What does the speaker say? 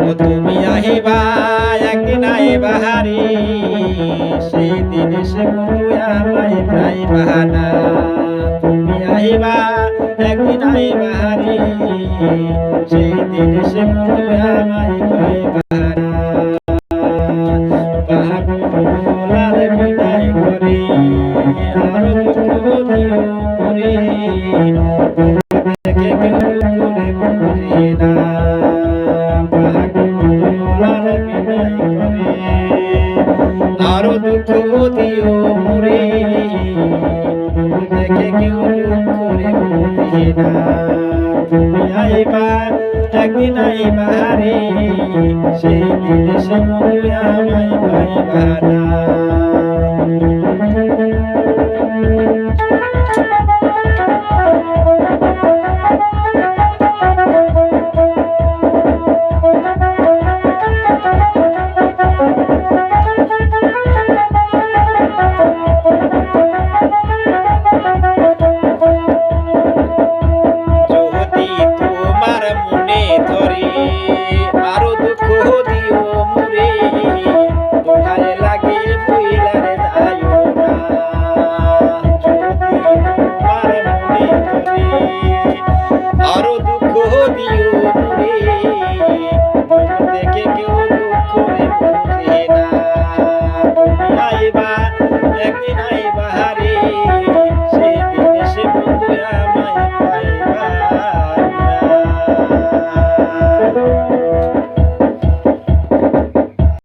ও তুমি আহিবা একদিন আইবা হারি, সেই দিন সে বন্ধু আমায় প্রায় বাহানা। তুমি আহিবা একদিন আইবা হারি, সেই দিন সে বন্ধু আমায় প্রায় বাহানা। পাগলার বিদায় করে আর দুঃখ দিও করে, দেখে কেউ করে বুঝে না। পাগলার বিদায় করে আরো দুঃখ দিও মোরে, দেখে কেউ করে বুঝে না। তুমি আইবা একদিন আইবা রে, সেই দিন সে বন্ধু আমায় পাইবা না। আরো দুঃখ দিও মুরে, দোহায় লাগে বইলারে যাইও না। যদি তোমার মনে ধরে আরো দুঃখ দিও মুরে, দেখে কেউ দুঃখ রে বুঝে না। তুমি আইবা একদিন আইবা